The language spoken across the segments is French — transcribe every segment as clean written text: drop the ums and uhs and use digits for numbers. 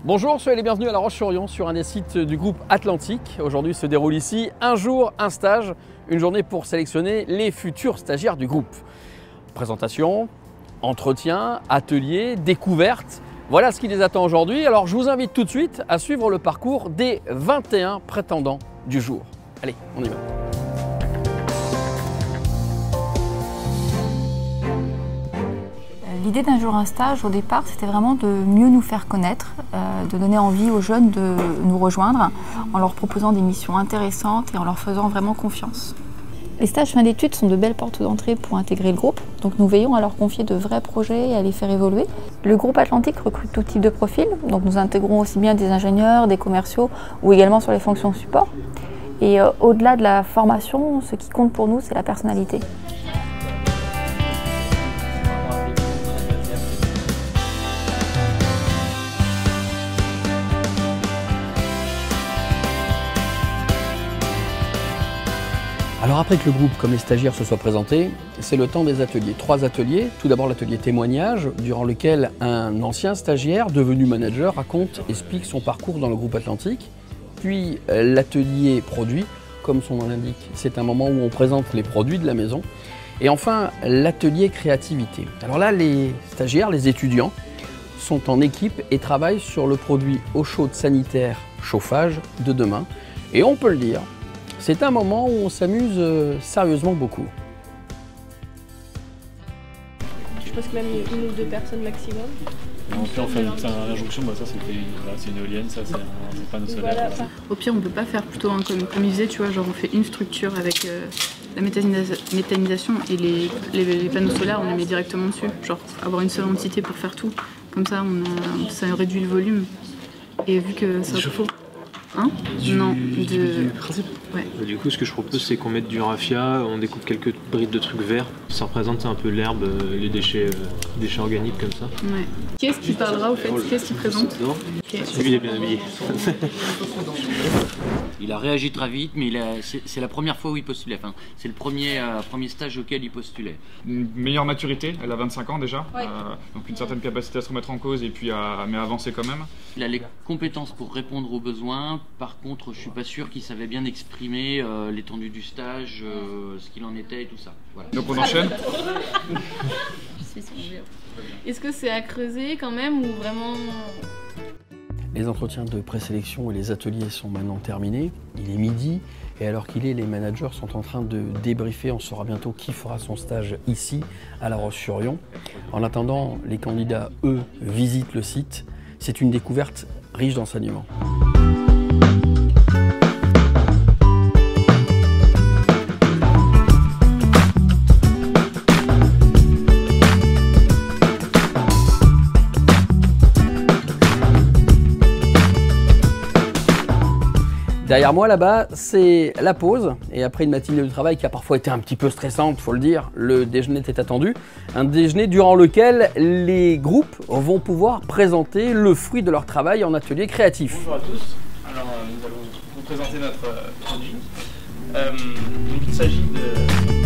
Bonjour, soyez les bienvenus à La Roche-sur-Yon sur un des sites du groupe Atlantique. Aujourd'hui se déroule ici un jour, un stage, une journée pour sélectionner les futurs stagiaires du groupe. Présentation, entretien, atelier, découverte, voilà ce qui les attend aujourd'hui. Alors je vous invite tout de suite à suivre le parcours des 21 prétendants du jour. Allez, on y va. L'idée d'un jour un stage, au départ, c'était vraiment de mieux nous faire connaître, de donner envie aux jeunes de nous rejoindre en leur proposant des missions intéressantes et en leur faisant vraiment confiance. Les stages fin d'études sont de belles portes d'entrée pour intégrer le groupe, donc nous veillons à leur confier de vrais projets et à les faire évoluer. Le groupe Atlantique recrute tout type de profil, donc nous intégrons aussi bien des ingénieurs, des commerciaux ou également sur les fonctions support. Et au-delà de la formation, ce qui compte pour nous, c'est la personnalité. Alors après que le groupe comme les stagiaires se soient présentés, c'est le temps des ateliers. 3 ateliers. Tout d'abord l'atelier témoignage, durant lequel un ancien stagiaire devenu manager raconte, explique son parcours dans le groupe Atlantique. Puis l'atelier produit, comme son nom l'indique, c'est un moment où on présente les produits de la maison. Et enfin l'atelier créativité. Alors là les stagiaires, les étudiants, sont en équipe et travaillent sur le produit eau chaude sanitaire chauffage de demain. Et on peut le dire, c'est un moment où on s'amuse sérieusement beaucoup. Je pense que même 1 ou 2 personnes maximum. Non, puis on fait l'injonction, bah ça c'est une éolienne, ça c'est un panneau solaire. Voilà. Voilà. Au pire, on peut pas faire plutôt comme il disait, tu vois, genre on fait une structure avec la méthanisation et les panneaux solaires, on les met directement dessus. Genre avoir une seule entité pour faire tout. Comme ça, ça réduit le volume. Et vu que ça... Hein non, du principe. Ouais. Du coup, ce que je propose, c'est qu'on mette du raffia, on découpe quelques brides de trucs verts. Ça représente un peu l'herbe, les déchets organiques comme ça. Ouais. Qui est-ce qui parlera au fait? Qui est-ce qui présente? Okay. Lui, il est bien habillé. Il a réagi très vite, mais c'est la première fois où il postulait. Enfin, c'est le premier stage auquel il postulait. Une meilleure maturité, elle a 25 ans déjà, Ouais. donc une certaine capacité à se remettre en cause et puis mais à avancer quand même. Il a les compétences pour répondre aux besoins. Par contre, je suis pas sûr qu'il savait bien exprimer l'étendue du stage, ce qu'il en était et tout ça. Voilà. Donc on enchaîne. Est-ce que c'est à creuser quand même ou vraiment... Les entretiens de présélection et les ateliers sont maintenant terminés. Il est midi et alors qu'il est, les managers sont en train de débriefer. On saura bientôt qui fera son stage ici à La Roche-sur-Yon. En attendant, les candidats, eux, visitent le site. C'est une découverte riche d'enseignements. Derrière moi, là-bas, c'est la pause. Et après une matinée de travail qui a parfois été un petit peu stressante, il faut le dire, le déjeuner était attendu. Un déjeuner durant lequel les groupes vont pouvoir présenter le fruit de leur travail en atelier créatif. Bonjour à tous. Alors, nous allons vous présenter notre produit. Donc, il s'agit de...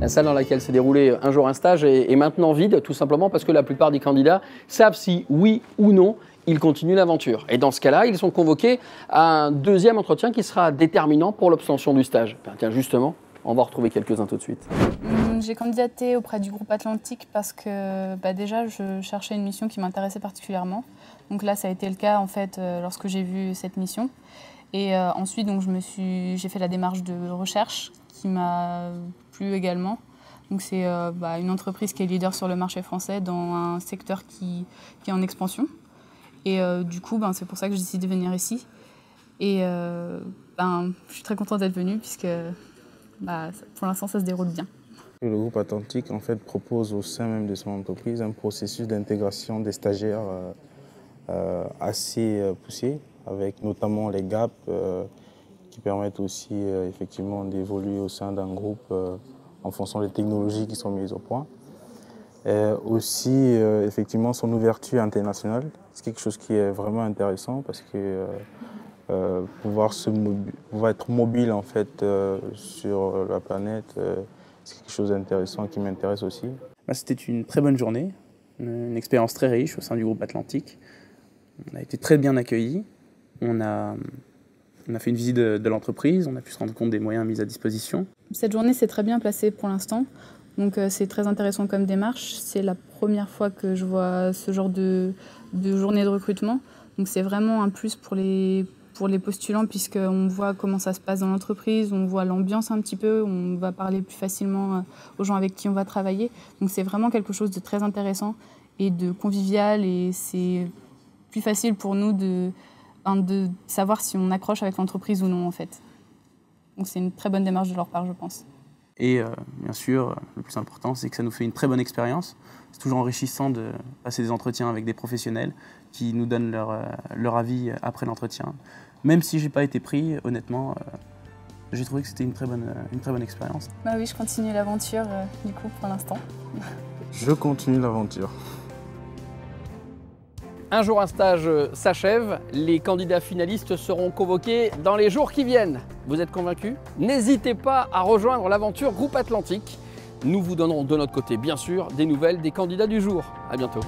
La salle dans laquelle s'est déroulé un jour un stage est maintenant vide, tout simplement parce que la plupart des candidats savent si, oui ou non, ils continuent l'aventure. Et dans ce cas-là, ils sont convoqués à un deuxième entretien qui sera déterminant pour l'obtention du stage. Tiens, justement, on va en retrouver quelques-uns tout de suite. J'ai candidaté auprès du groupe Atlantique parce que déjà je cherchais une mission qui m'intéressait particulièrement. Donc là ça a été le cas en fait lorsque j'ai vu cette mission. Et ensuite donc j'ai fait la démarche de recherche qui m'a plu également. Donc c'est une entreprise qui est leader sur le marché français dans un secteur qui est en expansion. Et du coup c'est pour ça que j'ai décidé de venir ici. Et je suis très contente d'être venue puisque pour l'instant ça se déroule bien. Le groupe Atlantique en fait, propose au sein même de son entreprise un processus d'intégration des stagiaires assez poussé, avec notamment les gaps qui permettent aussi effectivement d'évoluer au sein d'un groupe en fonction des technologies qui sont mises au point. Et aussi, effectivement, son ouverture internationale. C'est quelque chose qui est vraiment intéressant parce que pouvoir être mobile en fait, sur la planète, c'est quelque chose d'intéressant qui m'intéresse aussi. C'était une très bonne journée, une expérience très riche au sein du groupe Atlantique. On a été très bien accueillis. On a fait une visite de l'entreprise, on a pu se rendre compte des moyens mis à disposition. Cette journée s'est très bien placée pour l'instant, donc c'est très intéressant comme démarche. C'est la première fois que je vois ce genre de journée de recrutement, donc c'est vraiment un plus pour les postulants puisqu'on voit comment ça se passe dans l'entreprise, on voit l'ambiance un petit peu, on va parler plus facilement aux gens avec qui on va travailler. Donc c'est vraiment quelque chose de très intéressant et de convivial et c'est plus facile pour nous de savoir si on accroche avec l'entreprise ou non en fait. Donc c'est une très bonne démarche de leur part, je pense. Et bien sûr, le plus important, c'est que ça nous fait une très bonne expérience. C'est toujours enrichissant de passer des entretiens avec des professionnels qui nous donnent leur avis après l'entretien. Même si je n'ai pas été pris, honnêtement, j'ai trouvé que c'était une très bonne expérience. Bah oui, je continue l'aventure du coup pour l'instant. Je continue l'aventure. Un jour un stage s'achève, les candidats finalistes seront convoqués dans les jours qui viennent. Vous êtes convaincus? N'hésitez pas à rejoindre l'aventure Groupe Atlantique. Nous vous donnerons de notre côté, bien sûr, des nouvelles des candidats du jour. À bientôt.